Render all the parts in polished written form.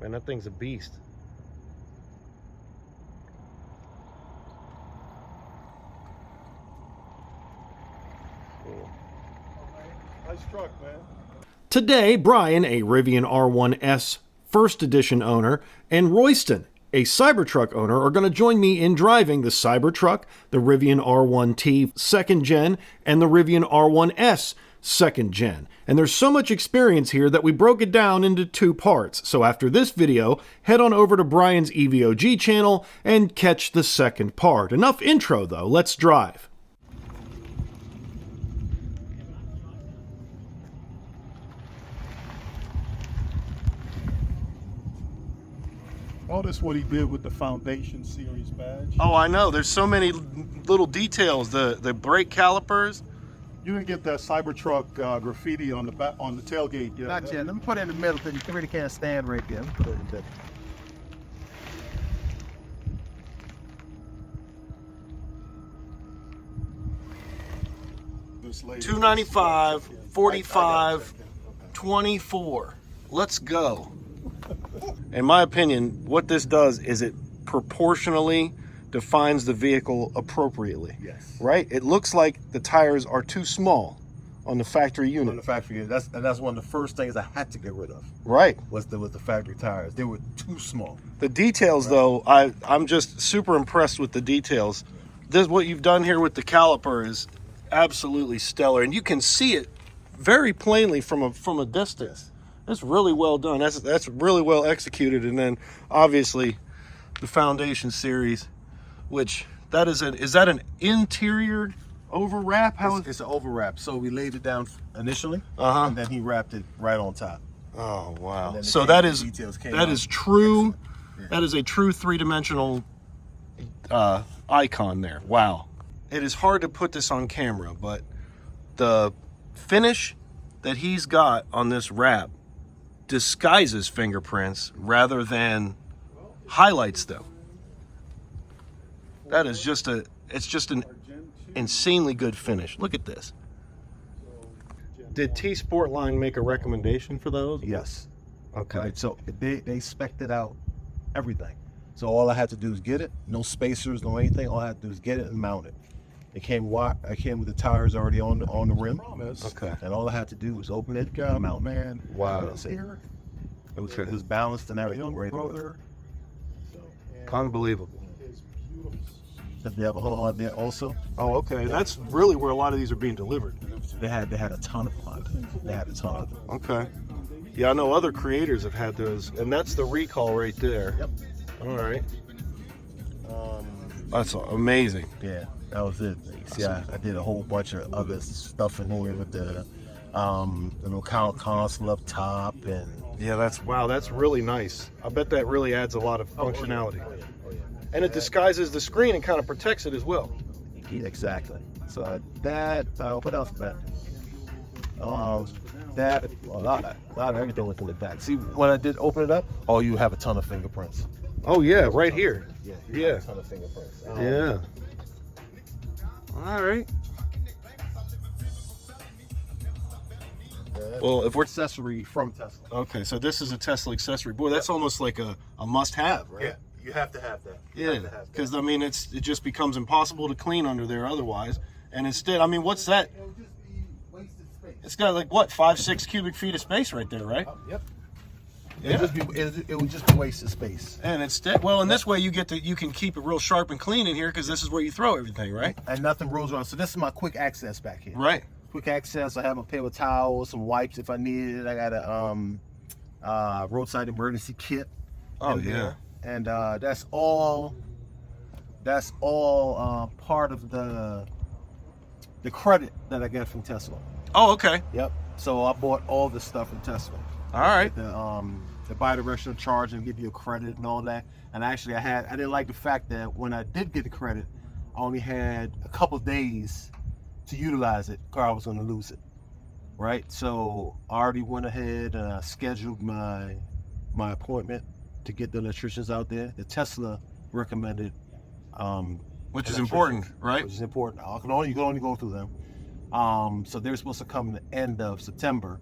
Man, that thing's a beast. Cool. Nice truck, man. Today, Brian, a Rivian R1S first edition owner, and Royston, a Cybertruck owner, are going to join me in driving the Cybertruck, the Rivian R1T 2nd Gen, and the Rivian R1S 2nd Gen. And there's so much experience here that we broke it down into 2 parts. So after this video, head on over to Brian's EVOG channel and catch the second part. Enough intro though, let's drive. Oh, that's what he did with the Foundation Series badge. Oh, I know. There's so many little details. The brake calipers. You didn't get that Cybertruck graffiti on the back on the tailgate yet. Not yet. Let me put it in the middle because you really can't stand right there. Let me put it in the middle. This lady- 295, 45, 24. Let's go. In my opinion, what this does is it proportionally defines the vehicle appropriately. Yes. Right? It looks like the tires are too small on the factory unit. On the factory unit. That's one of the first things I had to get rid of. Right. Was the factory tires. They were too small. The details, though, I'm just super impressed with the details. This what you've done here with the caliper is absolutely stellar, and you can see it very plainly from a distance. That's really well done. That's really well executed. And then obviously the Foundation Series, which is that an interior overwrap? It's an overwrap. So we laid it down initially, Uh-huh. and then he wrapped it right on top. Oh wow! then So the that is details came that out. is true. Yeah. That is a true 3-dimensional icon there. Wow! It is hard to put this on camera, but the finish that he's got on this wrap disguises fingerprints rather than highlights them. That is just an insanely good finish. Look at this. Did T Sportline make a recommendation for those? Yes. Okay. Right, so they spec'd it out, everything. So all I had to do is get it, no spacers, no anything. All I had to do is get it and mount it. It came with the tires already on the rim. Okay. And all I had to do was open it, mount, man. Wow. That's it. It was balanced and everything. Right there. Unbelievable. They have a whole lot there also. Oh, okay. That's really where a lot of these are being delivered. They had a ton of them. They had a ton of them. Okay. Yeah, I know other creators have had those, and that's the recall right there. Yep. All right. That's amazing. Yeah, that was it. See, I did a whole bunch of other stuff in here with the little console up top and. Yeah, that's really nice. I bet that really adds a lot of functionality. And it disguises the screen and kind of protects it as well. Yeah, exactly. So what else, man? That a lot of everything was in the back. See, when I did open it up, you have a ton of fingerprints. Oh yeah, right here. Yeah. A ton of fingerprints. Yeah. All right. Well, if we're Accessory from Tesla. okay, so this is a Tesla accessory. Boy, that's almost like a must-have, right? Yeah, you have to have that. Yeah, because I mean, it just becomes impossible to clean under there otherwise. And instead, I mean, what's that? It would just be wasted space. It's got like what, 5-6 cubic feet of space right there, right? Yep. Yeah. It would just be wasted space. And instead, well, in this way, you can keep it real sharp and clean in here because this is where you throw everything, right? And nothing rolls around. So this is my quick access back here. Right. Quick access. I have a paper towels, some wipes if I need it. I got a roadside emergency kit. Oh in yeah. there. And that's all part of the credit that I got from Tesla. Oh, okay. Yep. So I bought all the stuff from Tesla. All right. The bi-directional charge and give you a credit and all that. And actually, I didn't like the fact that when I did get the credit, I only had a couple of days to utilize it, or I was going to lose it. Right. So I already went ahead and I scheduled my appointment to get the electricians out there. The Tesla recommended, Which is important, right? which is important. You can only go through them. So they're supposed to come in the end of September,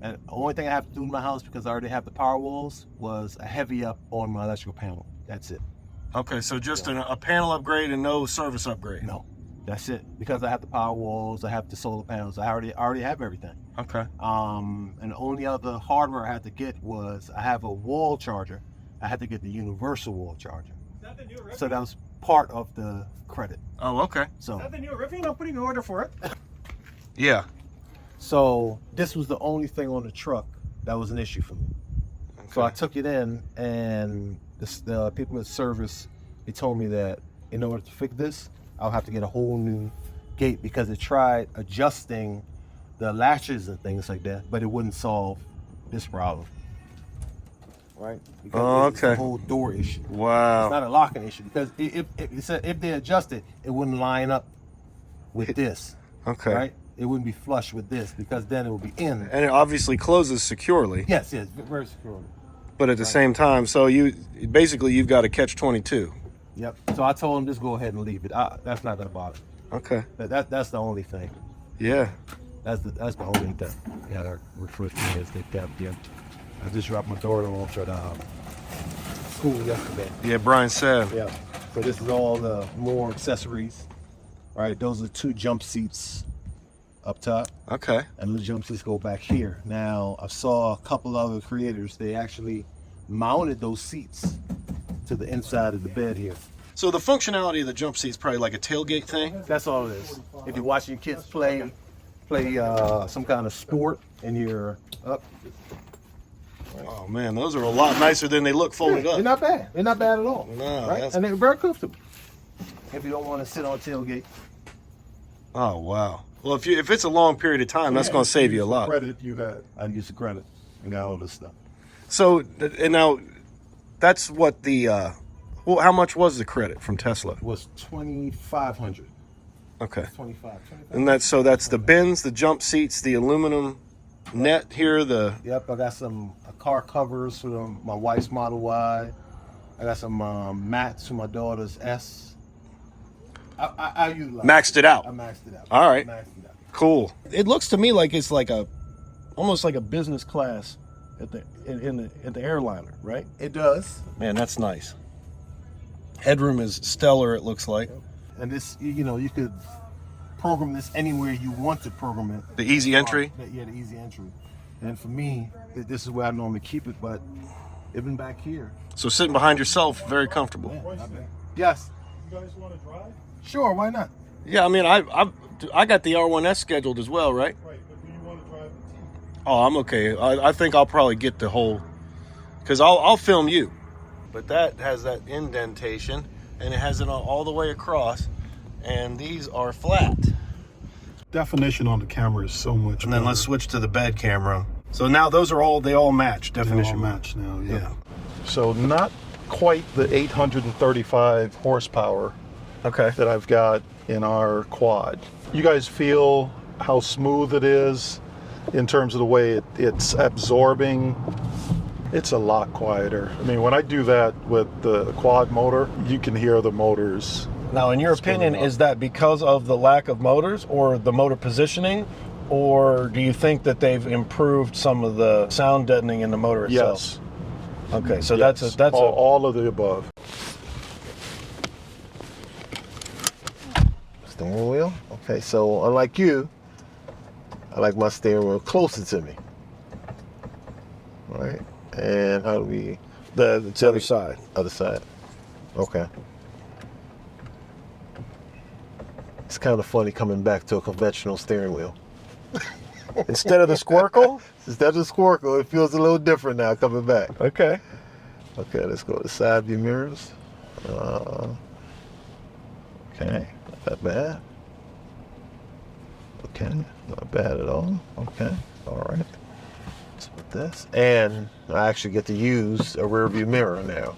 And the only thing I have to do in my house, because I already have the power walls, was a heavy up on my electrical panel. That's it. Okay, so just a panel upgrade and no service upgrade. No, that's it. Because I have the power walls, I have the solar panels. I already have everything. Okay. And the only other hardware I had to get was I have a wall charger. I had to get the universal wall charger. Is that the new Rivian? So that was part of the credit. Oh, okay. So. Is that the new Rivian? I'm putting an order for it. Yeah. So this was the only thing on the truck that was an issue for me. Okay. So I took it in, and the people at service, they told me that in order to fix this, I'll have to get a whole new gate, because it tried adjusting the latches and things like that, but it wouldn't solve this problem. Right? Because it's a whole door issue. Wow. It's not a locking issue, because if they adjust it, it wouldn't line up with this. Okay. Right? It wouldn't be flush with this, because then it would be in. And it obviously closes securely. Yes, very secure. But at the same time, so you've got a catch-22. Yep. So I told him just go ahead and leave it. That's not gonna bother. Okay. That's the only thing. Yeah. That's the only thing. Yeah, that refers to me as they tapped in. I just dropped my daughter off at school yesterday. Yeah, Brian said. Yeah. So this is all the more accessories. All right. Those are 2 jump seats up top. Okay. And the jump seats go back here. Now, I saw a couple other creators, they actually mounted those seats to the inside of the bed here. So the functionality of the jump seat is probably like a tailgate thing? That's all it is. If you're watching your kids play some kind of sport and you're up. Oh man, those are a lot nicer than they look folded up. They're not bad. They're not bad at all. No, right? And they're very comfortable. If you don't want to sit on tailgate. Oh wow. Well, if it's a long period of time, that's going to save you a lot. Credit you had. I use the credit and got all this stuff. So, and now, that's what the, well, how much was the credit from Tesla? It was $2,500. Okay. 25. And that's the bins, the jump seats, the aluminum net here, Yep, I got some car covers for my wife's Model Y. I got some mats for my daughter's S. I utilize maxed it out. I maxed it out. All right. Maxed it out. Cool. It looks to me like it's like almost like a business class at the airliner, right? It does. Man, that's nice. Headroom is stellar, it looks like. And this, you could program this anywhere you want to program it. The easy entry? Yeah, the easy entry. And for me, this is where I normally keep it, but even back here. So sitting behind yourself, very comfortable. Yes. You guys want to drive? Sure, why not? Yeah, I mean, I got the R1S scheduled as well, right? Right, but do you want to drive the T? Oh, I'm okay. I think I'll probably get the whole, because I'll film you. But that has that indentation, and it has it all the way across, and these are flat. Definition on the camera is so much And then let's switch to the bed camera. So now they all match, definition match now, Yeah. So not quite the 835 horsepower Okay. that I've got in our quad. You guys feel how smooth it is in terms of the way it's absorbing? It's a lot quieter. I mean, when I do that with the quad motor, you can hear the motors. Now, in your opinion, is that because of the lack of motors or the motor positioning? Or do you think that they've improved some of the sound deadening in the motor itself? Yes. Okay, so Yes. that's all of the above. Steering wheel? Okay, so unlike you, I like my steering wheel closer to me. All right. And how do we... the other side. Other side. Okay. It's kind of funny coming back to a conventional steering wheel. Instead of the Squircle? Instead of the Squircle, it feels a little different now coming back. Okay. Okay, let's go to side view mirrors. Okay, not that bad. Okay, not bad at all. Okay, all right. Let's put this. And I actually get to use a rear view mirror now.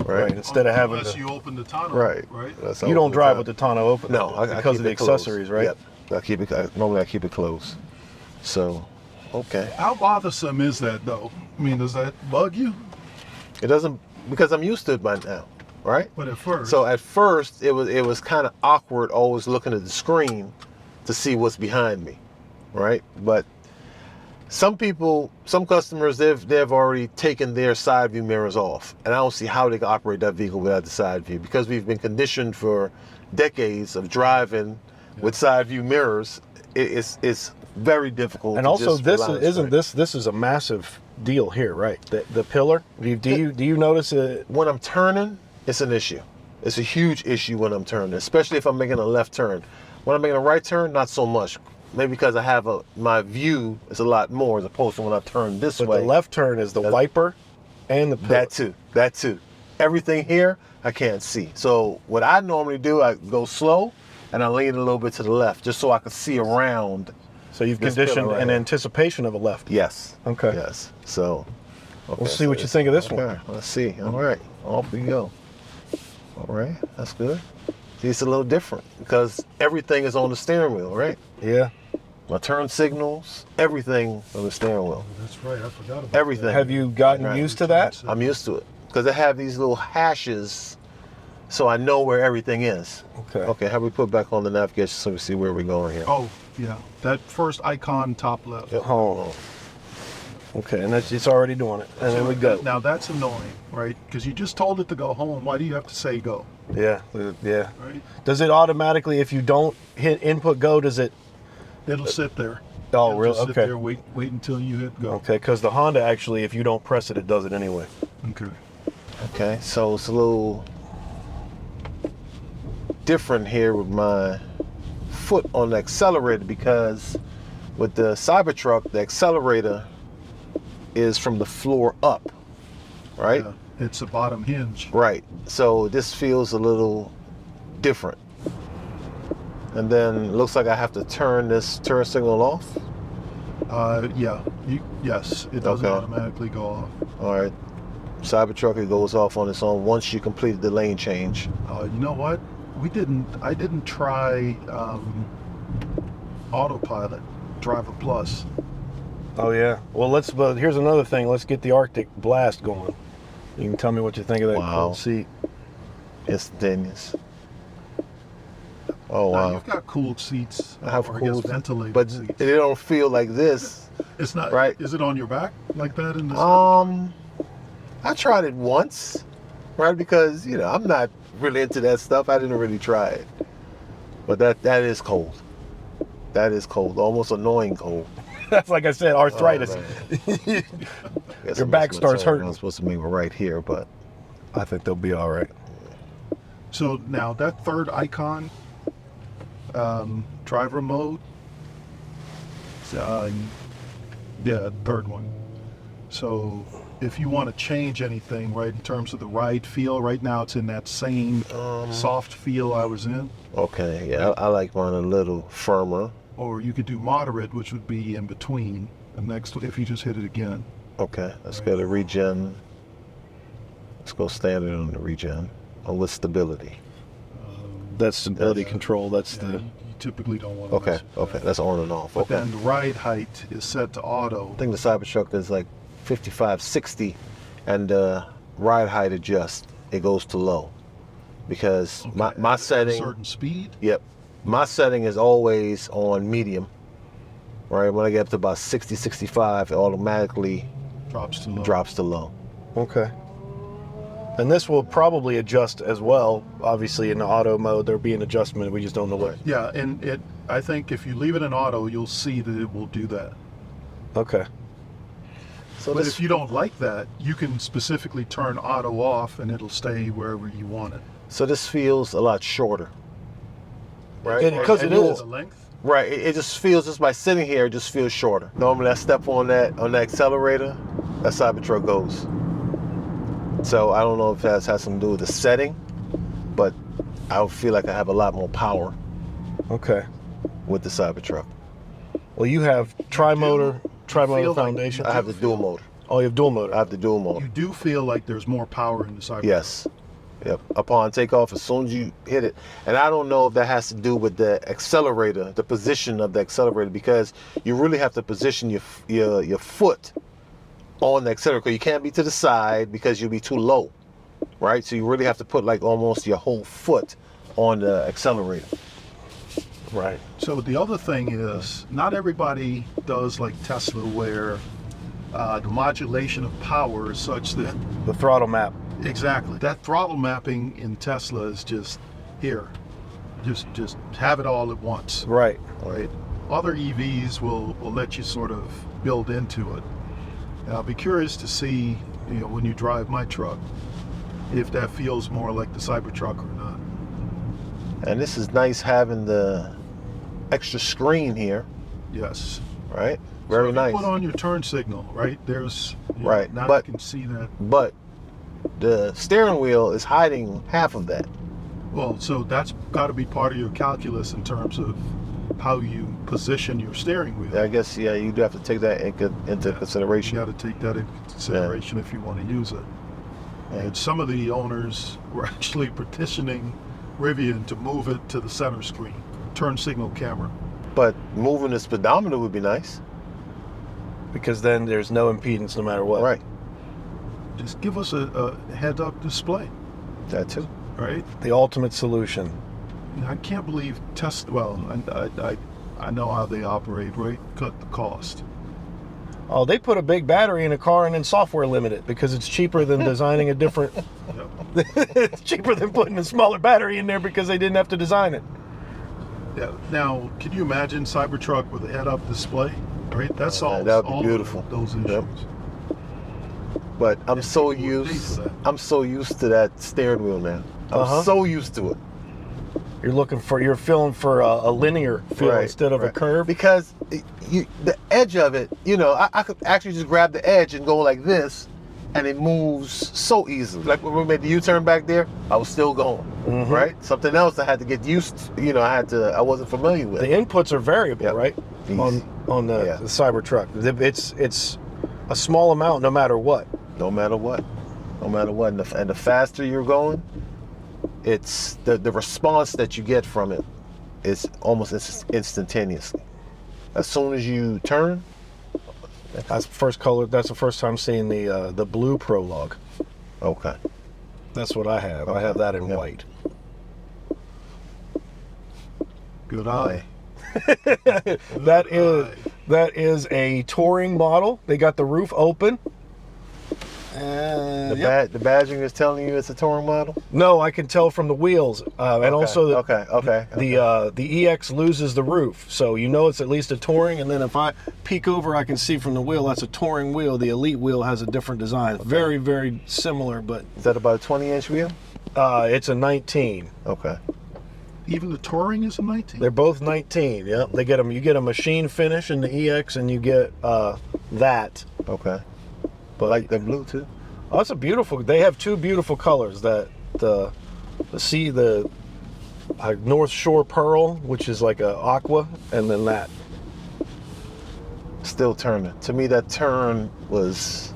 Right. Instead of having Unless to, you open the tonneau. Right. Right. you don't drive with the tonneau open. No, I because keep of the it closed. accessories, right? Yep. Normally I keep it closed. So, okay. How bothersome is that, though? I mean, does that bug you? It doesn't, because I'm used to it by now, right? But at first. So at first it was kind of awkward always looking at the screen to see what's behind me, right? But Some customers, they've already taken their side view mirrors off, and I don't see how they can operate that vehicle without the side view, because we've been conditioned for decades of driving with side view mirrors. It's very difficult. And to also, just this rely on isn't straight. this is a massive deal here, right? The pillar. Do you notice it? When I'm turning, it's an issue. It's a huge issue when I'm turning, especially if I'm making a left turn. When I'm making a right turn, not so much. Maybe because I have my view is a lot more as opposed to when I turn this But way. the left turn is the wiper and the pillar. That too. Everything here, I can't see. So what I normally do, I go slow and I lean a little bit to the left just so I can see around. So you've this pillar conditioned right in here. anticipation of a left. Yes. Okay. Yes. So. Okay, We'll see what you think of this one. Okay, let's see. All right, off we go. All right, that's good. See, it's a little different because everything is on the steering wheel, right? Yeah. My turn signals, everything on the steering wheel. That's right. I forgot about Everything. Have you gotten Right. used to that? I'm used to it because I have these little hashes, so I know where everything is. Okay. Okay, how we put back on the navigation so we see where we're going here? Oh, yeah. That first icon top left. Yep. Hold on. Okay, and it's already doing it. And then we go. Now that's annoying, right? Because you just told it to go home. Why do you have to say go? Yeah. Right? Does it automatically, if you don't hit input go, does it? It'll sit there. Oh, It'll really? just sit Okay. there, wait until you hit go. Okay, because the Honda actually, if you don't press it, it does it anyway. Okay. Okay, so it's a little different here with my foot on the accelerator because with the Cybertruck, the accelerator is from the floor up, right? Yeah, it's a bottom hinge. Right. So this feels a little different. And then it looks like I have to turn this turn signal off. Yeah. Yes, it doesn't Okay. automatically go off. All right. Cybertruck, it goes off on its own once you completed the lane change. You know what? I didn't try autopilot, Driver Plus. Oh yeah. Well, but here's another thing. Let's get the Arctic Blast going. You can tell me what you think of that Wow. cold seat. Instantaneous. Oh Now, wow. you've got cooled seats. I have or I guess cooled, ventilated but seats. they don't feel like this. It's not. right. Is it on your back like that in this? I tried it once, right? Because I'm not really into that stuff. I didn't really try it, but that is cold. That is cold, almost annoying cold. That's like I said, arthritis. Oh, man. Your back starts hurting. I'm supposed to make it right here, but I think they'll be all right. So now that third icon, driver mode. Yeah, third one. So if you want to change anything, right, in terms of the ride feel, right now it's in that same soft feel I was in. okay, yeah, I like mine a little firmer. Or you could do moderate, which would be in between. And next, if you just hit it again. Okay, let's go to regen. Let's go standard on the regen. On with stability. That's stability That's- control. That's Yeah, the. you typically don't want to. Okay, okay, that's on and off. But Okay. then the ride height is set to auto. I think the Cybertruck is like 55, 60, and ride height adjust. It goes to low because my at a setting. certain speed. Yep, my setting is always on medium. Right, when I get up to about 60, 65, it automatically Drops to low. drops to low. Okay. And this will probably adjust as well. Obviously, in the auto mode, there'll be an adjustment. We just don't know what. Yeah, and I think if you leave it in auto, you'll see that it will do that. Okay. So But this, if you don't like that, you can specifically turn auto off and it'll stay wherever you want it. so this feels a lot shorter. Right, Because it And is. the length. Right, it just feels, just by sitting here, it just feels shorter. Normally I step on that accelerator, that Cybertruck goes. So I don't know if that has something to do with the setting, but I feel like I have a lot more power Okay. with the Cybertruck. Well, you have tri-motor feel like foundation. I have the dual motor. Oh, you have dual motor. I have the dual motor. You do feel like there's more power in the Cybertruck. Yes. Yep. Upon takeoff, as soon as you hit it, and I don't know if that has to do with the accelerator, the position of the accelerator, because you really have to position your foot on the accelerator. You can't be to the side because you'll be too low, right? So you really have to put like almost your whole foot on the accelerator. Right. So the other thing is, not everybody does like Tesla, where the modulation of power is such that The throttle map. exactly that throttle mapping in Tesla is just here, just have it all at once. Right. Right. Other EVs will let you sort of build into it. And I'll be curious to see, when you drive my truck, if that feels more like the Cybertruck or not. And this is nice having the extra screen here, Yes. right? So Very if nice. you put on your turn signal, right? There's Right, now but- you can see that. But the steering wheel is hiding half of that. Well, so that's got to be part of your calculus in terms of how you position your steering wheel. I guess, yeah, you do have to take that into You consideration. got to take that into consideration if you want to use it. And some of the owners were actually petitioning Rivian to move it to the center screen, turn signal camera. But moving the speedometer would be nice. Because then there's no impedance no matter what. Right, Just give us a head-up display, that too. right? The ultimate solution. I can't believe Tesla. Well, I know how they operate, right? Cut the cost. Oh, they put a big battery in a car and then software limit it because it's cheaper than designing a different. Yep. It's cheaper than putting a smaller battery in there because they didn't have to design it. Yeah. Now, can you imagine Cybertruck with a head-up display? Right. That solves that would be all beautiful. of those issues. Yep. But I'm so people would pay used. for that. I'm so used to that steering wheel now. I'm so used to it. You're feeling for a linear feel Right, instead of a right. curve. Because the edge of it, I could actually just grab the edge and go like this, and it moves so easily. Like when we made the U-turn back there, I was still going, right? Something else I had to get used to, I wasn't familiar with. The inputs are variable, Yep. right? These. On the, Yeah. the Cybertruck, it's a small amount no matter what. No matter what. And the faster you're going, it's the response that you get from it is almost instantaneously. As soon as you turn, That's the first color. That's the first time seeing the blue Prologue. okay. That's what I have. I have that in Yep. white. Good eye. That is a touring model. They got the roof open. The badging is telling you it's a touring model. No, I can tell from the wheels, and also the EX loses the roof, so it's at least a touring. And then if I peek over, I can see from the wheel that's a touring wheel. The Elite wheel has a different design, very very similar, but Is that about a 20-inch wheel? it's a 19. Okay. Even the Touring is a 19. They're both 19. Yeah, they get them. You get a machine finish in the EX, and you get that. Okay. But like the blue too. Oh, that's a beautiful. They have two beautiful colors. That the North Shore Pearl, which is like a aqua, and then that. Still turning. To me, that turn was.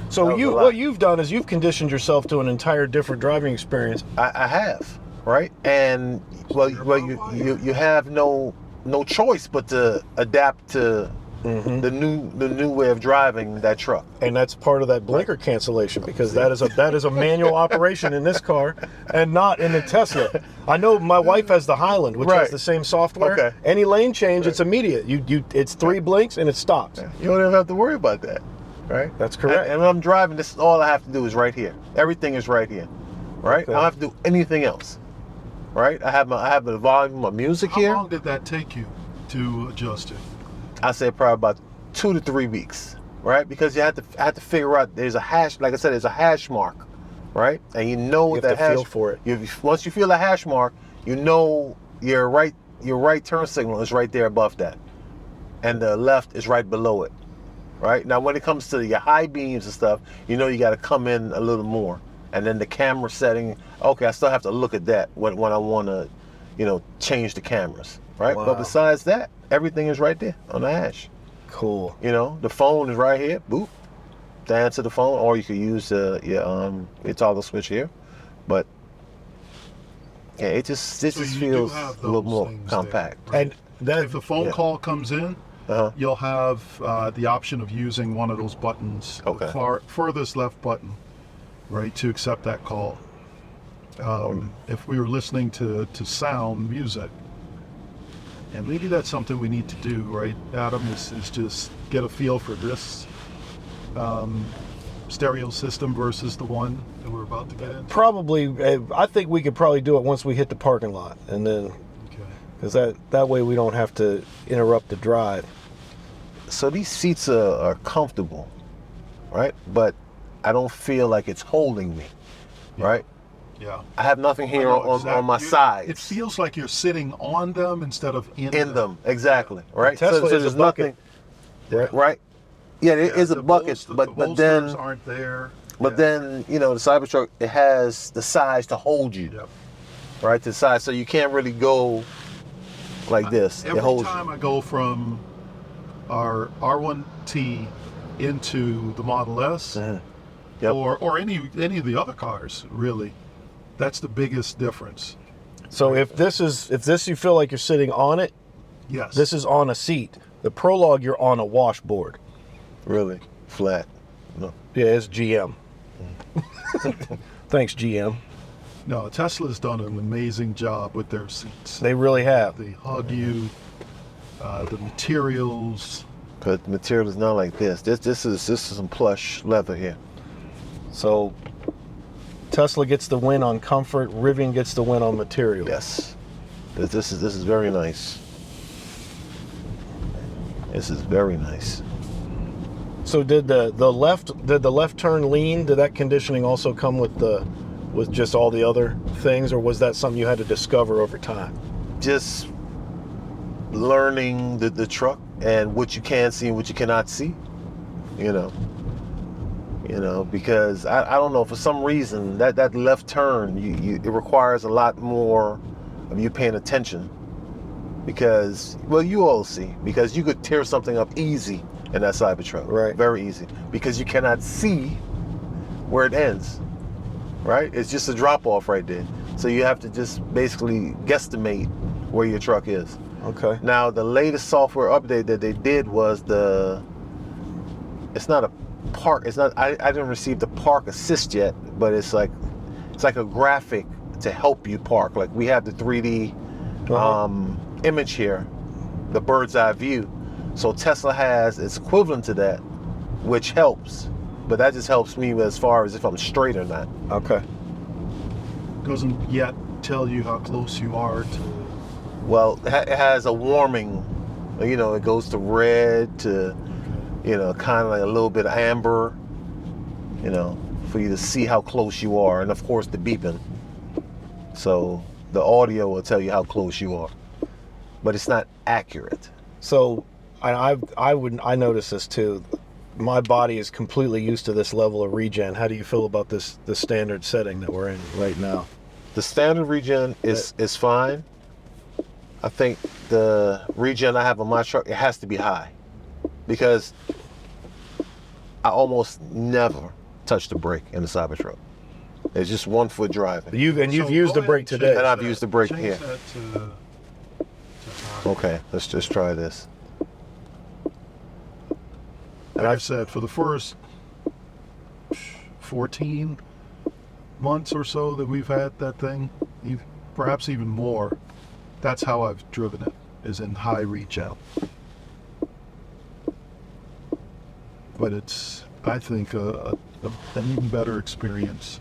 So That was a lot. what you've done is you've conditioned yourself to an entire different driving experience. I have, right? And you have no choice but to adapt to the new way of driving that truck. And that's part of that blinker cancellation, because that is a manual operation in this car and not in the Tesla. I know my wife has the Highland, which has Right. the same software. Okay. Any lane change, it's immediate. It's 3 blinks and it stops. You don't even have to worry about that, right? That's correct. And when I'm driving, this is all I have to do is right here. Everything is right here, right? Okay. I don't have to do anything else, right? I have the volume of music How here. long did that take you to adjust it? I say probably about 2 to 3 weeks, right? Because I had to figure out there's a hash. Like I said, there's a hash mark, right? And You have that to hash feel for it. Once you feel the hash mark, your right turn signal is right there above that, and the left is right below it, right? Now, when it comes to your high beams and stuff, you got to come in a little more, and then the camera setting. Okay, I still have to look at that when I want to, change the cameras, right? Wow. But besides that, everything is right there on the hash. Cool. The phone is right here. Boop, to answer the phone, or you could use your toggle switch here. But yeah, it just So feels you do have a little those more things compact. there, right? And that If a phone call comes in, Uh-huh. you'll have the option of using one of those buttons, Okay. the furthest left button, right, to accept that call. If we were listening to sound music, And maybe that's something we need to do, right, Adam, is just get a feel for this stereo system versus the one that we're about to get into. Probably, I think we could probably do it once we hit the parking lot, and then, Okay. because that way we don't have to interrupt the drive. So these seats are comfortable, right? But I don't feel like it's holding me, right? Yeah. I have nothing here I know on my exactly. sides. It feels like you're sitting on them instead of in them, exactly, right? Tesla so is there's a bucket. nothing, right? Yeah, there is a the bucket, bolsters- but the but bolsters then aren't there. but Yeah. then the Cybertruck, it has the size to hold you, Yep. right? To the side, so you can't really go like this. Every it holds time I go from our R1T into the Model S, you. Yep. or any of the other cars, really, that's the biggest difference. So if this you feel like you're sitting on it, Yes. this is on a seat. The Prologue, you're on a washboard. Really flat. No. Yeah, it's GM. Thanks, GM. No, Tesla's done an amazing job with their seats. They really have. They hug you. The materials. Because the material is not like this. This is some plush leather here. So Tesla gets the win on comfort. Rivian gets the win on material. Yes. This is very nice. This is very nice. So did the left turn lean? Did that conditioning also come with just all the other things, or was that something you had to discover over time? Just learning the truck and what you can see and what you cannot see. Because I don't know, for some reason that left turn it requires a lot more of you paying attention, because you all see, because you could tear something up easy in that Cybertruck, Right. very easy, because you cannot see where it ends, right? It's just a drop off right there, so you have to just basically guesstimate where your truck is. Okay. Now the latest software update that they did was it's not a park, I didn't receive the park assist yet, but it's like a graphic to help you park. Like we have the 3D image here, the bird's eye view. So Tesla has its equivalent to that, which helps, but that just helps me as far as if I'm straight or not. Okay. Doesn't yet tell you how close you are to. Well, it has a warming, it goes to red to, kind of like a little bit of amber, for you to see how close you are. And of course the beeping. So the audio will tell you how close you are, but it's not accurate. So I notice this too. My body is completely used to this level of regen. How do you feel about the standard setting that we're in right now? The standard regen is fine. I think the regen I have on my truck, it has to be high, because I almost never touch the brake in the Cybertruck. It's just 1 foot driving. You've So used go the brake ahead today. And I've used the brake change here. that to Okay, let's just try this. like I said, for the first 14 months or so that we've had that thing, perhaps even more, that's how I've driven it, is in high regen. But it's, I think, an even better experience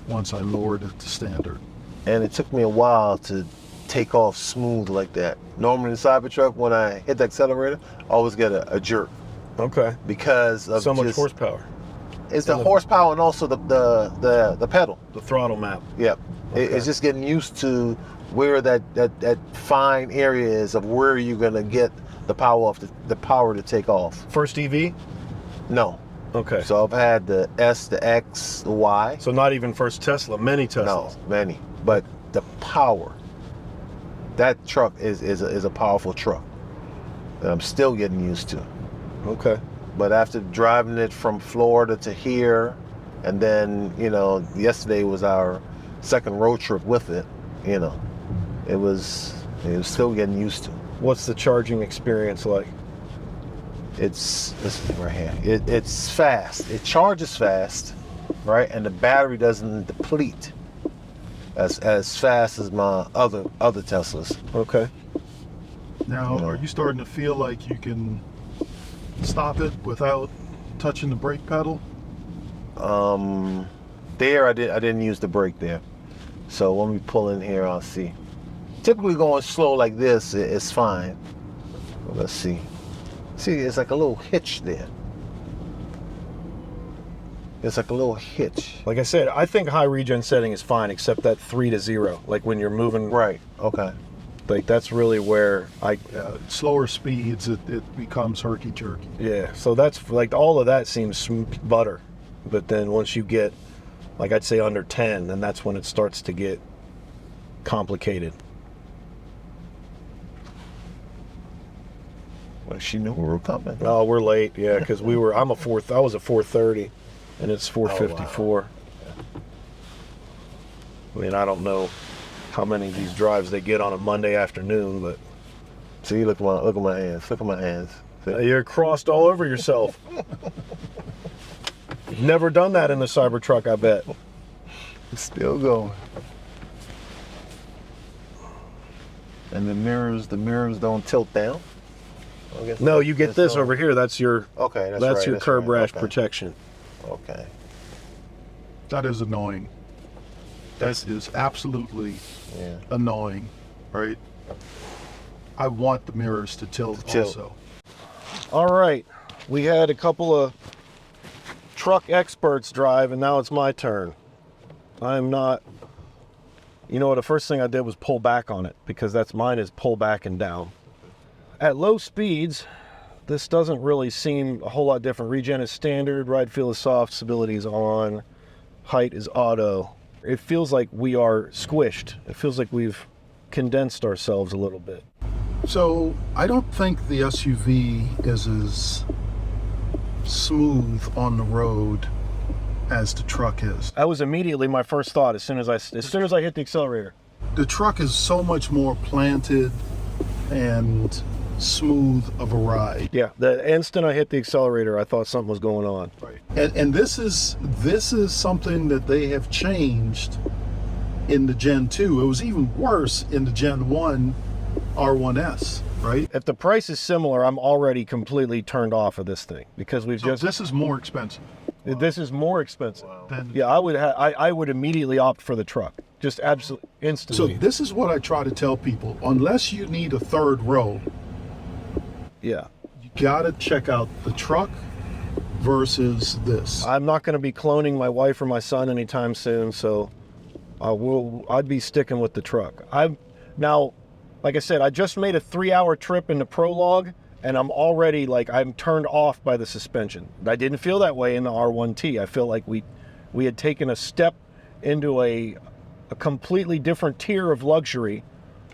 once I lowered it to standard. And it took me a while to take off smooth like that. Normally in the Cybertruck, when I hit the accelerator, I always get a jerk, Okay. because of So much just, horsepower. it's the horsepower and also the pedal. The throttle map. Yep. Okay. It's just getting used to where that fine area is of where you're gonna get the power to take off. First EV? No. Okay. So I've had the S, the X, the Y. So not even first Tesla, many Teslas. No, many. But the power. That truck is a powerful truck that I'm still getting used to. Okay. But after driving it from Florida to here, and then, yesterday was our second road trip with it, it was still getting used to. What's the charging experience like? This is right here. It's fast. It charges fast, right? And the battery doesn't deplete as fast as my other Teslas. Okay. Now, are you starting to feel like you can stop it without touching the brake pedal? There I didn't use the brake there. So when we pull in here, I'll see. Typically going slow like this is fine. But let's see. See, it's like a little hitch there. It's like a little hitch. Like I said, I think high regen setting is fine, except that 3 to 0. Like when you're moving, Right, okay. like that's really where Slower speeds, it becomes herky-jerky. yeah. So that's like all of that seems butter. But then once you get, like I'd say under 10, then that's when it starts to get complicated. Well, she knew we were coming. Oh, we're late, yeah, because I was a 4:30, and it's 4:54. I mean, I don't know how many of these drives they get on a Monday afternoon, but See, look at my hands. Look at my hands. See? you're crossed all over yourself. You've never done that in the Cybertruck, I bet. It's still going. And the mirrors don't tilt down? I guess No, you get that's this all. over here. That's your Okay, that's right, your that's curb right, rash okay. protection. Okay. That is annoying. That is absolutely Yeah. annoying, right? I want the mirrors to tilt tilt. also. All right, we had a couple of truck experts drive, and now it's my turn. I'm not. You know what? The first thing I did was pull back on it because mine is pull back and down. At low speeds, this doesn't really seem a whole lot different. Regen is standard, ride feel is soft, stability is on, height is auto. It feels like we are squished. It feels like we've condensed ourselves a little bit. So I don't think the SUV is as smooth on the road as the truck is. That was immediately my first thought as soon as I hit the accelerator. The truck is so much more planted and smooth of a ride. Yeah, the instant I hit the accelerator, I thought something was going on. Right. And this is something that they have changed in the Gen 2. It was even worse in the Gen 1 R1S, right? If the price is similar, I'm already completely turned off of this thing because So this is more expensive this is more expensive. than. Yeah, I would immediately opt for the truck, just absolutely So instantly. this is what I try to tell people. Unless you need a third row, Yeah, you gotta check out the truck versus this. I'm not going to be cloning my wife or my son anytime soon, so I'd be sticking with the truck. Now, like I said, I just made a 3-hour trip into Prologue, and I'm already I'm turned off by the suspension. I didn't feel that way in the R1T. I feel like we had taken a step into a completely different tier of luxury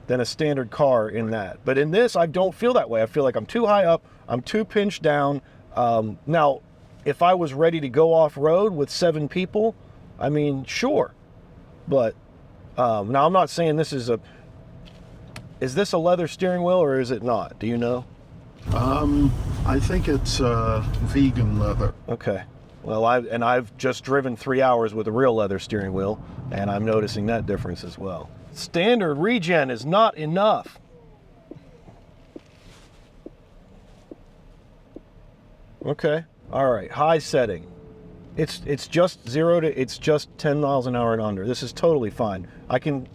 than a standard car in that. But in this, I don't feel that way. I feel like I'm too high up, I'm too pinched down. Now, if I was ready to go off-road with 7 people, I mean, sure. But now I'm not saying this is this a leather steering wheel or is it not? Do you know? I think it's vegan leather. Okay. Well, I've just driven 3 hours with a real leather steering wheel, and I'm noticing that difference as well. Standard regen is not enough. Okay. All right. High setting. It's just 0 to 10 miles an hour and under. This is totally fine. I can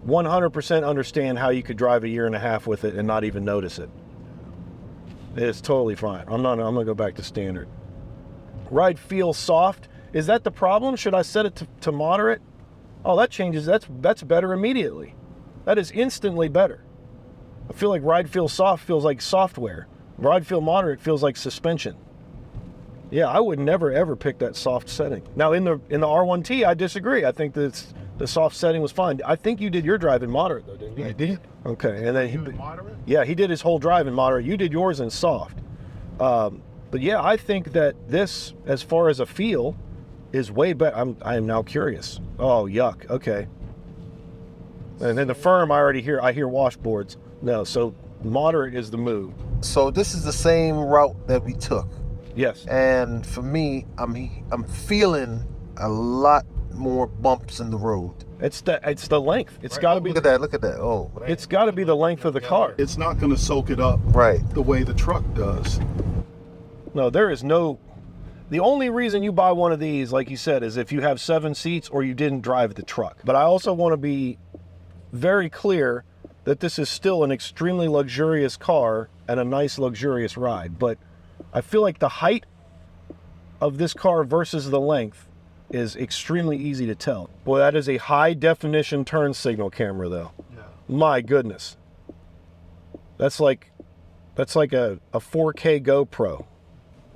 100% understand how you could drive a year and a half with it and not even notice it. It's totally fine. I'm gonna go back to standard. Ride feel soft. Is that the problem? Should I set it to moderate? Oh, that changes. That's better immediately. That is instantly better. I feel like ride feel soft feels like software. Ride feel moderate feels like suspension. Yeah, I would never ever pick that soft setting. Now in the R1T, I disagree. I think that the soft setting was fine. I think you did your drive in moderate though, didn't you? I did. Okay, and then Moderate? yeah, he did his whole drive in moderate. You did yours in soft. But yeah, I think that this, as far as a feel, is way better. I am now curious. Oh, yuck. Okay. And then the firm, I hear washboards. No, so moderate is the move. So this is the same route that we took. Yes. And for me, I'm feeling a lot more bumps in the road. It's the length. It's got to be. Look at that. Look at that. Oh, It's got to be the length of the car. It's not going to soak it up right. the way the truck does. No, there is no. The only reason you buy one of these, like you said, is if you have 7 seats or you didn't drive the truck. But I also want to be very clear that this is still an extremely luxurious car and a nice luxurious ride. But I feel like the height of this car versus the length is extremely easy to tell. Boy, that is a high definition turn signal camera though. Yeah. My goodness. That's like a 4K GoPro.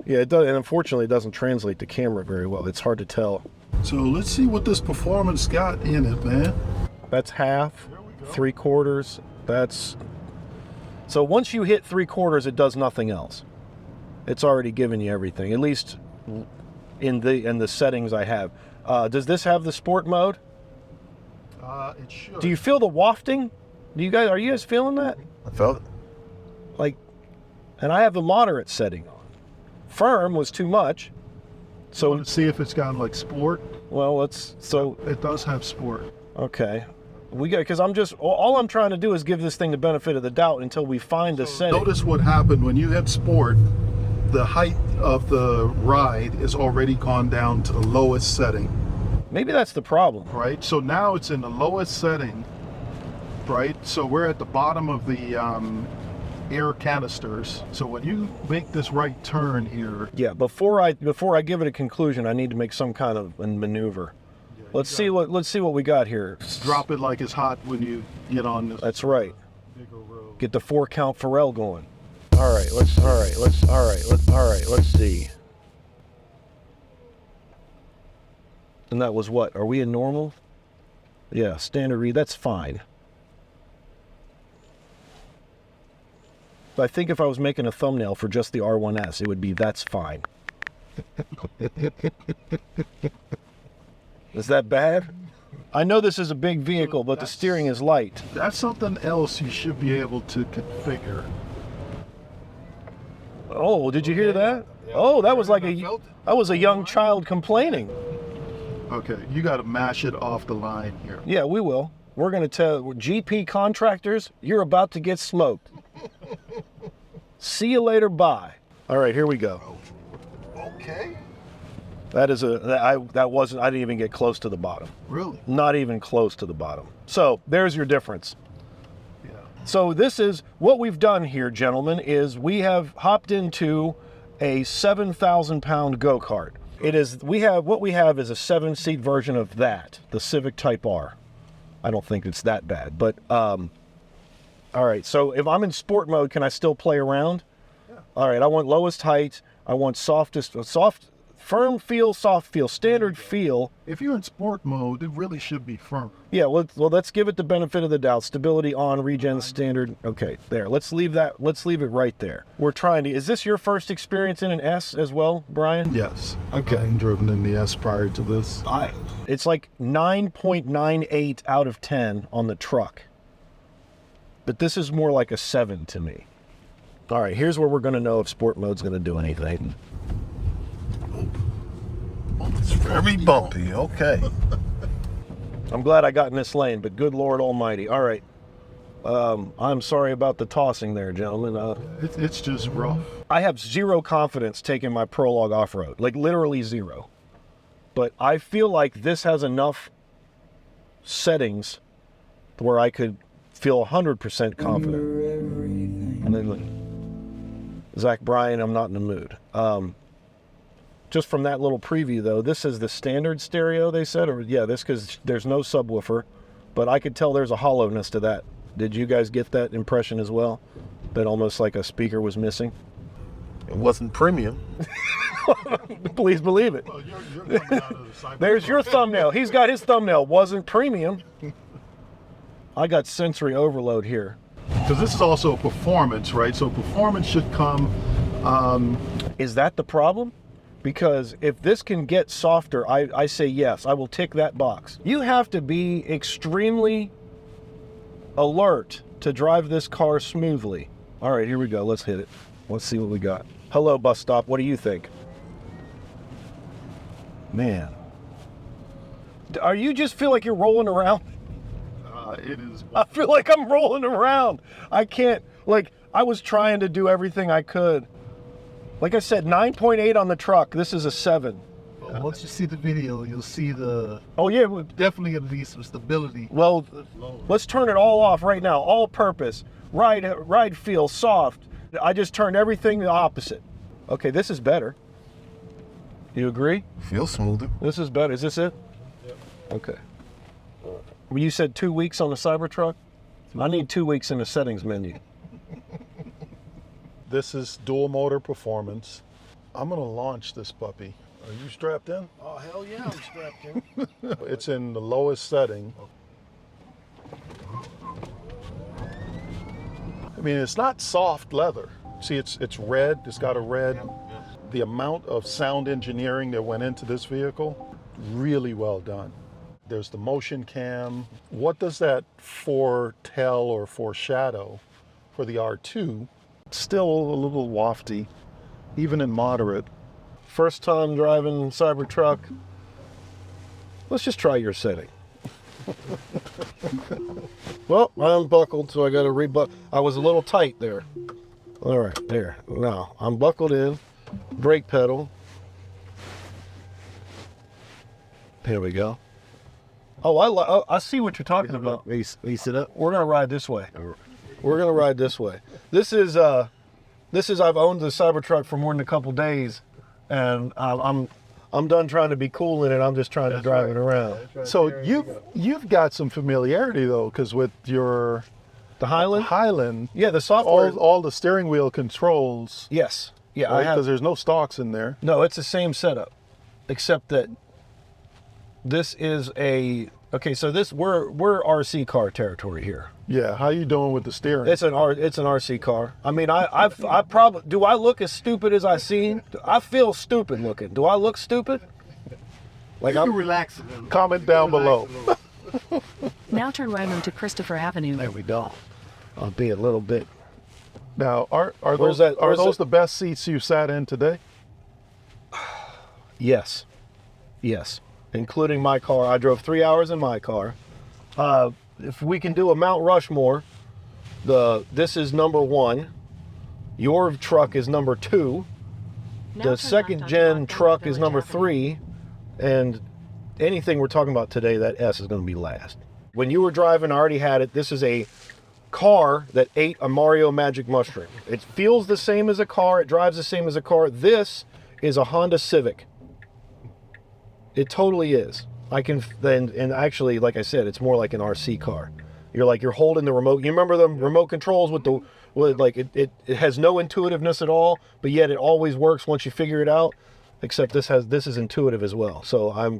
Yeah, it does, and unfortunately it doesn't translate to camera very well. It's hard to tell. So let's see what this performance got in it, man. That's half, 3/4. That's so once you hit 3/4, it does nothing else. It's already given you everything, at least in the settings I have. Does this have the sport mode? It should. Do you feel the wafting? Are you guys feeling that? I felt it. Like, and I have the moderate setting on. Firm was too much. So Let's see if it's got like sport. well, It does have sport. okay. Because all I'm trying to do is give this thing the benefit of the doubt until we find the setting. Notice what happened when you hit sport. The height of the ride is already gone down to the lowest setting, Maybe that's the problem. right? So now it's in the lowest setting, right? So we're at the bottom of the air canisters. So when you make this right turn here, Yeah, before I give it a conclusion, I need to make some kind of a maneuver. Let's see what we got here. drop it like it's hot when you get on this That's right. bigger road. Get the 4-count Pharrell going. All right, let's see. And that was what? Are we in normal? Yeah, standard read, that's fine. I think if I was making a thumbnail for just the R1S, it would be that's fine. Is that bad? I know this is a big vehicle, but the steering is light. That's something else you should be able to configure. Oh, did you hear that? Oh, that was a young child complaining. Okay, you got to mash it off the line here. Yeah, we will. We're going to tell GP contractors, you're about to get smoked. See you later, bye. All right, here we go. Okay. I didn't even get close to the bottom. Really? Not even close to the bottom. So there's your difference. Yeah. So this is what we've done here, gentlemen, is we have hopped into a 7,000-pound go-kart. What we have is a 7-seat version of that, the Civic Type R. I don't think it's that bad, but all right. So if I'm in sport mode, can I still play around? Yeah. All right. I want lowest height. I want firm feel, soft feel, standard feel. If you're in sport mode, it really should be firm. Yeah, let's give it the benefit of the doubt. Stability on, regen standard. Okay, there. Let's leave it right there. Is this your first experience in an S as well, Brian? Yes. Okay. I've driven in the S prior to this. It's like 9.98 out of 10 on the truck. But this is more like a 7 to me. All right, here's where we're going to know if sport mode's going to do anything. It's very bumpy. Okay. I'm glad I got in this lane, but good Lord Almighty. All right. I'm sorry about the tossing there, gentlemen. It's just rough. I have zero confidence taking my Prologue off-road, like literally zero. But I feel like this has enough settings where I could feel 100% confident. And then, Zach Bryan, I'm not in the mood. Just from that little preview, though, this is the standard stereo, they said? Or yeah, this because there's no subwoofer, but I could tell there's a hollowness to that. Did you guys get that impression as well? That almost like a speaker was missing? It wasn't premium. Please believe it. Well, you're coming out of the Cybertruck. There's your thumbnail. He's got his thumbnail. Wasn't premium. I got sensory overload here. Because this is also a performance, right? So performance should come. Is that the problem? Because if this can get softer, I say yes. I will tick that box. You have to be extremely alert to drive this car smoothly. All right, here we go. Let's hit it. Let's see what we got. Hello, bus stop. What do you think? Man. Are you just feel like you're rolling around? It is. I feel like I'm rolling around. I can't, like, I was trying to do everything I could. Like I said, 9.8 on the truck. This is a 7. Once you see the video, you'll see the Oh, yeah. definitely gonna be some stability. Well, let's turn it all off right now. All purpose. Ride feel soft. I just turned everything the opposite. Okay, this is better. You agree? Feels smoother. This is better. Is this it? Yep. Okay. Well, you said 2 weeks on the Cybertruck? I need 2 weeks in the settings menu. This is dual motor performance. I'm gonna launch this puppy. Are you strapped in? Oh, hell yeah, I'm strapped in. It's in the lowest setting. I mean, it's not soft leather. See, it's red. It's got a red. The amount of sound engineering that went into this vehicle, really well done. There's the motion cam. What does that foretell or foreshadow for the R2? Still a little wafty, even in moderate. First time driving Cybertruck. Let's just try your setting. Well, I unbuckled, so I got to rebuckle. I was a little tight there. All right, there. Now, I'm buckled in. Brake pedal. Here we go. Oh, I see what you're talking about. Race it up. We're gonna ride this way. We're gonna ride this way. This is I've owned the Cybertruck for more than a couple days, and I'm done trying to be cool in it. I'm just trying to drive it around. So you've got some familiarity though, because with your The Highland. Yeah, the software. all the steering wheel controls. Yes. Yeah, Right? I have. Because there's no stalks in there. No, it's the same setup, except that this is a okay. So we're RC car territory here. Yeah. How you doing with the steering? It's an RC car. I mean, I probably do. I look as stupid as I seem. I feel stupid looking. Do I look stupid? Like You I'm relax a little. Comment down below. Now turn right onto Christopher Avenue. There we go. I'll be a little bit. Now, are Where's those that- where's those that- the best seats you sat in today? Yes, including my car. I drove 3 hours in my car. If we can do a Mount Rushmore, this is number 1. Your truck is number 2. The second gen truck is number 3, and anything we're talking about today, that S is going to be last. When you were driving, I already had it. This is a car that ate a Mario Magic Mushroom. It feels the same as a car. It drives the same as a car. This is a Honda Civic. It totally is. And actually, like I said, it's more like an RC car. You're holding the remote. You remember the remote controls it has no intuitiveness at all, but yet it always works once you figure it out. Except this is intuitive as well. So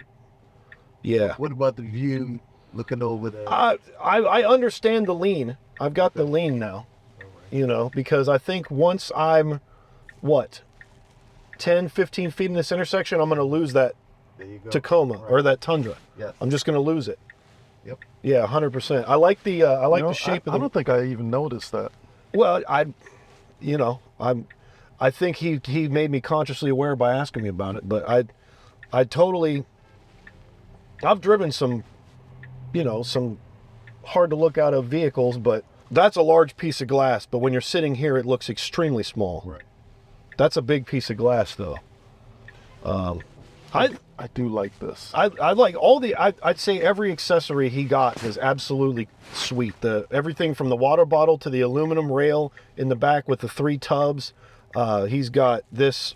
yeah. What about the view looking over there? I understand the lean. I've got the lean now, because I think once I'm 10, 15 feet in this intersection, I'm going to lose that There you go. Tacoma or that Tundra. Yes. I'm just going to lose it. Yep. Yeah, 100%. I like the the shape of I the. don't think I even noticed that. Well, I think he made me consciously aware by asking me about it, but I've driven some hard to look out of vehicles, but that's a large piece of glass. But when you're sitting here, it looks extremely small. Right. That's a big piece of glass, though. I do like this. I like all I'd say every accessory he got is absolutely sweet. Everything from the water bottle to the aluminum rail in the back with the 3 tubs. He's got this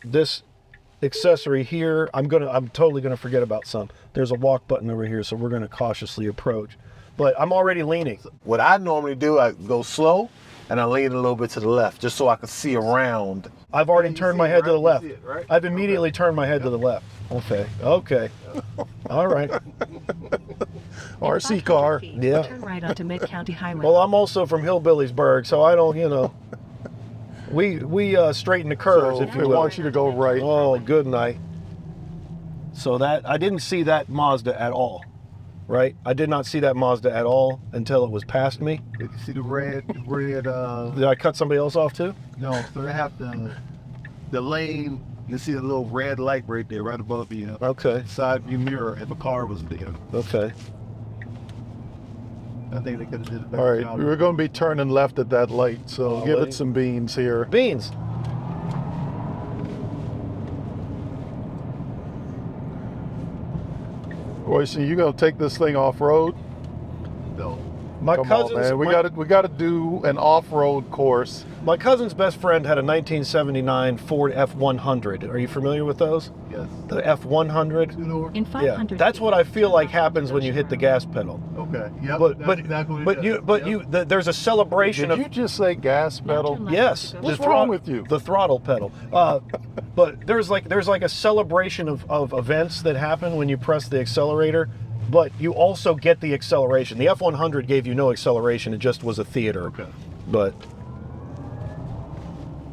accessory here. I'm totally gonna forget about some. There's a walk button over here, so we're gonna cautiously approach. But I'm already leaning. What I normally do, I go slow and I lean a little bit to the left just so I can see around. I've already turned my head to the left. You see it, right? I've immediately turned my head to the left. Okay. All right. RC car. Yeah. Turn right onto Mid-County Highway. Well, I'm also from Hillbilliesburg, so I don't, we straighten the curves, So if we you will. want you to go right. Oh, good night. So I didn't see that Mazda at all, right? I did not see that Mazda at all until it was past me. You can see the red, Did I cut somebody else off too? no, so they have the lane You see a little red light right there, right above the Okay. side view mirror, if a car was there. Okay. I think they could have did a better All right, job. we're going to be turning left at that light, so Oh, give wait. it some beans here. Beans. Royce, you going to take this thing off-road? No. My Come cousin's on, man. We got to do an off-road course. my cousin's best friend had a 1979 Ford F100. Are you familiar with those? Yes. The F100. Two-door? In Yeah, 500 that's what I feet, feel turn like left happens onto when you hit the Joshua gas pedal. Okay. Yep. But that's but exactly what but it you does. but Yep. there's a celebration Did of you just say gas pedal? Now turn left yes. to go What's to wrong with you? The throttle pedal. But there's like a celebration of events that happen when you press the accelerator. But you also get the acceleration. The F100 gave you no acceleration; it just was a theater. Okay. But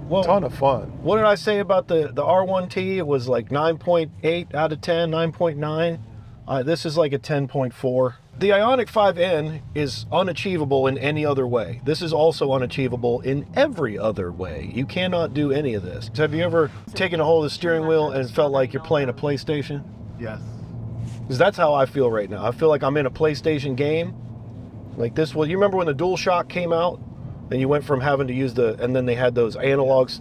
well, Ton of fun. what did I say about the R1T? It was like 9.8 out of 10, 9.9. This is like a 10.4. The Ioniq 5N is unachievable in any other way. This is also unachievable in every other way. You cannot do any of this. Have you ever taken a hold of the steering wheel and felt like you're playing a PlayStation? Yes. Because that's how I feel right now. I feel like I'm in a PlayStation game. Like this, well, you remember when the DualShock came out? And you went from having to use and then they had those analogs.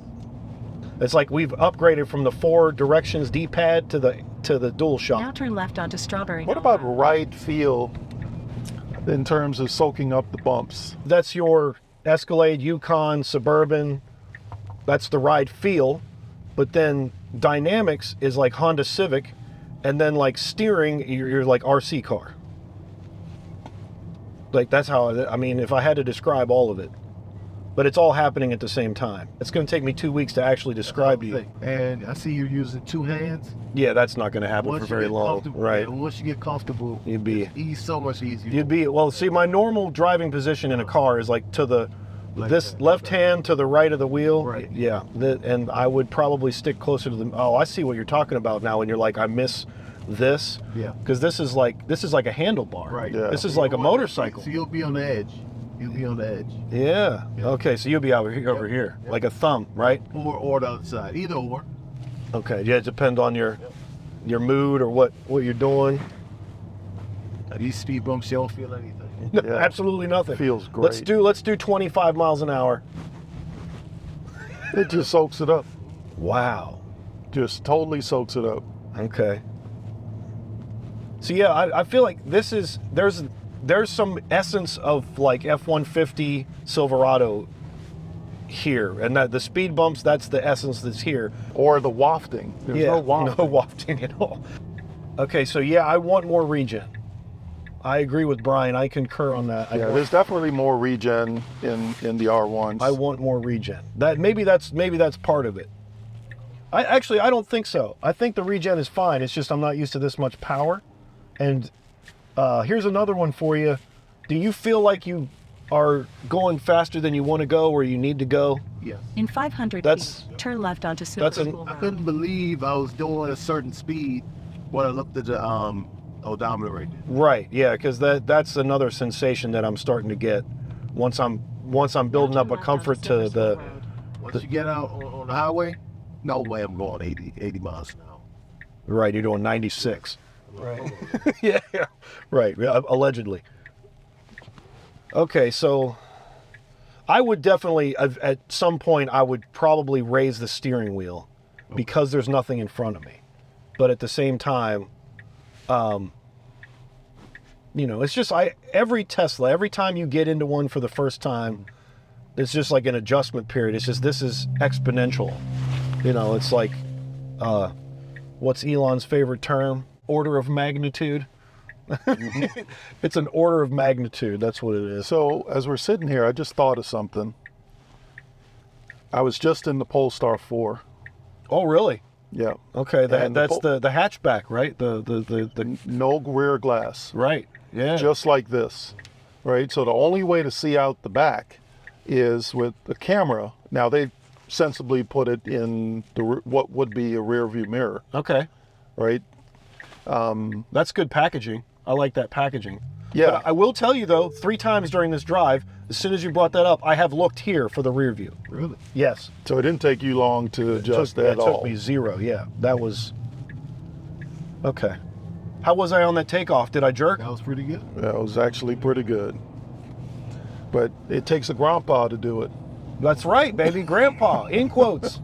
It's like we've upgraded from the 4 directions D-pad to the Now DualShock. turn left onto Strawberry What Hill about Road. ride feel in terms of soaking up the bumps? That's your Escalade, Yukon, Suburban. That's the ride feel. But then dynamics is like Honda Civic. And then like steering, you're like RC car. Like that's how, I mean, if I had to describe all of it. But it's all happening at the same time. It's going to take me 2 weeks to actually describe to you. And I see you using 2 hands. Yeah, that's not going to happen for Once you very get long. comfortable- Right. yeah, once you get comfortable, You'd be- it's so much easier. You'd be, well, see, my normal driving position in a car is like to the, Like this that, left okay. hand to the right of the wheel. Right. Yeah. And I would probably stick closer to the, oh, I see what you're talking about now. And you're like, I miss this. Yeah. Because this is like a handlebar. Right. Yeah. This is like a motorcycle. So you'll be on the edge. You'll be on the edge. Yeah. Yeah. Okay. So you'll be over here, like a thumb, right? Or the other side. Either or. Okay. Yeah. It depends on your mood or what you're doing. These speed bumps, you don't feel anything. Yeah. Absolutely nothing. Feels great. Let's do 25 miles an hour. It just soaks it up. Wow. Just totally soaks it up. Okay. So yeah, I feel like this is there's some essence of like F-150 Silverado here, and that the speed bumps, that's the essence that's here. Or the wafting. There's no wafting. no wafting at all. Okay, so yeah, I want more regen. I agree with Brian. I concur on that. Yeah, there's definitely more regen in the R1s. I want more regen. Maybe that's part of it. I don't think so. I think the regen is fine. It's just I'm not used to this much power. And here's another one for you. Do you feel like you are going faster than you want to go or you need to go? Yes. In 500 That's- feet, turn left onto that's Silver an- School I Road. couldn't believe I was doing a certain speed when I looked at the odometer right there. Right. Yeah, because that's another sensation that I'm starting to get once I'm building Now up turn a left comfort onto to Silver School the. Road. Once you get out on the highway, no way I'm going 80 miles an hour. Right. You're doing 96. Right. Yeah. Right. Yeah, allegedly. Okay, so I would definitely, at some point, I would probably raise the steering wheel because there's nothing in front of me. But at the same time, it's just every Tesla, every time you get into one for the first time, it's just like an adjustment period. It's just, this is exponential. It's like, what's Elon's favorite term? Order of magnitude. It's an order of magnitude. That's what it is. So as we're sitting here, I just thought of something. I was just in the Polestar 4. Oh, really? Yeah. Okay, And that's the hatchback, right? The No rear glass. right. Yeah. Just like this, right? So the only way to see out the back is with the camera. Now they sensibly put it in what would be a rear view mirror, Okay. right? That's good packaging. I like that packaging. Yeah. But I will tell you though, 3 times during this drive, as soon as you brought that up, I have looked here for the rear view. Really? Yes. So it didn't take you long to adjust that It all. took me 0, yeah. That was, okay. How was I on that takeoff? Did I jerk? That was pretty good. That was actually pretty good. But it takes a grandpa to do it. That's right, baby, grandpa, in quotes.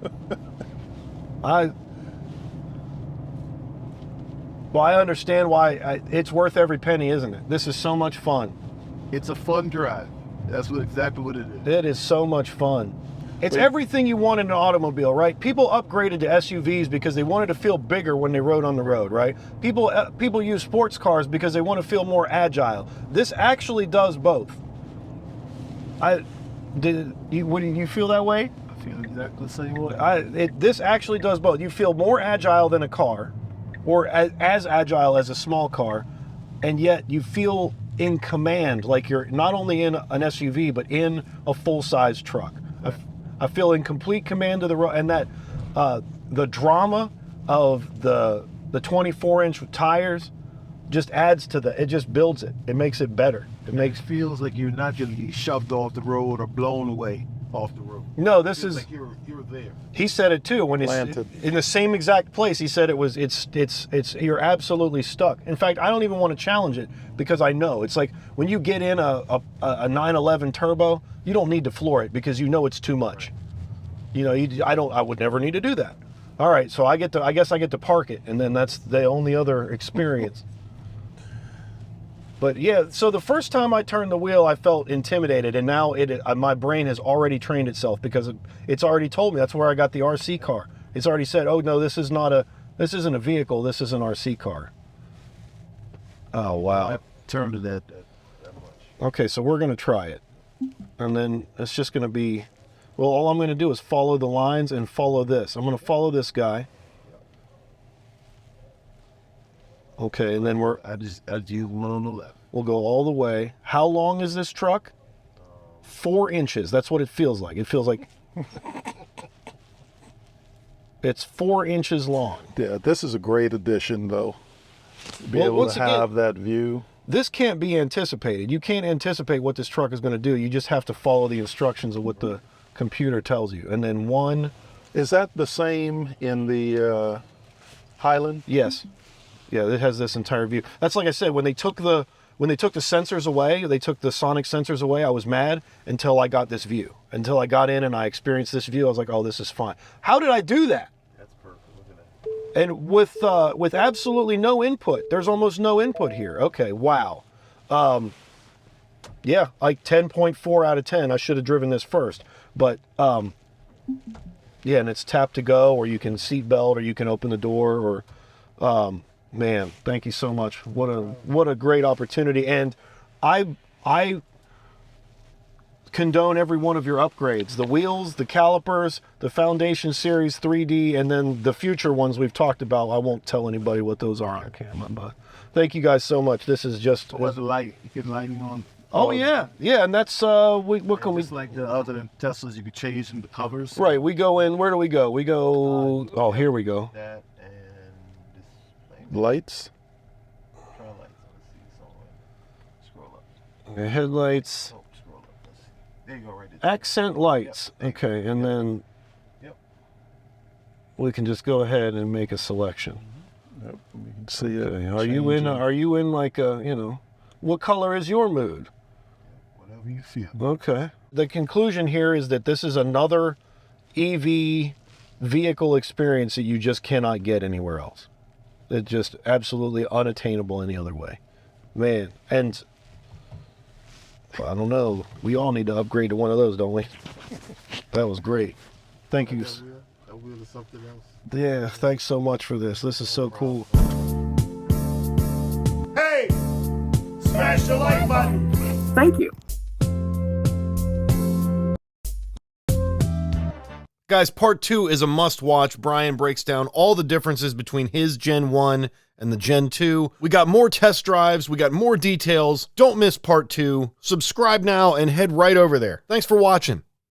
Well, I understand why it's worth every penny, isn't it? This is so much fun. It's a fun drive. That's exactly what it is. It is so much fun. It's everything you want in an automobile, right? People upgraded to SUVs because they wanted to feel bigger when they rode on the road, right? People use sports cars because they want to feel more agile. This actually does both. Did you feel that way? I feel exactly the same way. This actually does both. You feel more agile than a car, or as agile as a small car, and yet you feel in command, like you're not only in an SUV, but in a full-size truck. I feel in complete command of the road, and that the drama of the 24-inch tires just adds to it just builds it. It makes it better. It feels like you're not going to be shoved off the road or blown away off the road. No, this Feels is like you're there. he said it too when it's Planted. in the same exact place. He said it's you're absolutely stuck. In fact, I don't even want to challenge it because I know it's like when you get in a 911 turbo, you don't need to floor it because you know it's too much. You know, I would never need to do that. All right, so I guess I get to park it, and then that's the only other experience. But yeah, so the first time I turned the wheel, I felt intimidated, and now my brain has already trained itself because it's already told me. That's where I got the RC car. It's already said, "Oh no, this isn't a vehicle. This is an RC car." Oh wow! I turned to that much. Okay, so we're gonna try it, and then it's just gonna be. Well, all I'm gonna do is follow the lines and follow this. I'm gonna follow this guy. Okay, and then I do one on the left. we'll go all the way. How long is this truck? 4 inches. That's what it feels like. It feels like it's 4 inches long. Yeah, this is a great addition, though. Be Well, able once to again- have that view. This can't be anticipated. You can't anticipate what this truck is going to do. You just have to follow the instructions of what the computer tells you. And then one, Is that the same in the Highland? yes. Yeah, it has this entire view. That's like I said, when they took the sensors away, they took the sonic sensors away, I was mad until I got this view. Until I got in and I experienced this view, I was like, oh, this is fine. How did I do that? That's perfect. Look at that. And with absolutely no input. There's almost no input here. Okay, wow. Yeah, like 10.4 out of 10. I should have driven this first. But yeah, and it's tap to go, or you can seat belt, or you can open the door, or man, thank you so much. What a great opportunity. And I condone every one of your upgrades. The wheels, the calipers, the Foundation Series 3D, and then the future ones we've talked about. I won't tell anybody what those are on camera, but thank you guys so much. This is just What's the light? You get lighting on. oh yeah, and that's what can we Just like the other Teslas, you could change the covers. right, we go in, where do we go? We go, oh, here we go. That and this Lights? try lights. Let's see somewhere. Scroll up. The headlights, Oh, scroll up. Let's see. There you go, right there. accent lights. Okay, and then Yep. we can just go ahead and make a selection. Yep, we can see it. Okay, are you in like a, what color is your mood? Whatever you feel. Okay. The conclusion here is that this is another EV vehicle experience that you just cannot get anywhere else. It's just absolutely unattainable any other way. Man, and I don't know. We all need to upgrade to one of those, don't we? That was great. Thank you. That wheel is something else. Yeah, thanks so much for this. This is so cool. Hey! Smash the like button! Thank you. Guys, part 2 is a must-watch. Brian breaks down all the differences between his Gen 1 and the Gen 2. We got more test drives. We got more details. Don't miss part 2. Subscribe now and head right over there. Thanks for watching.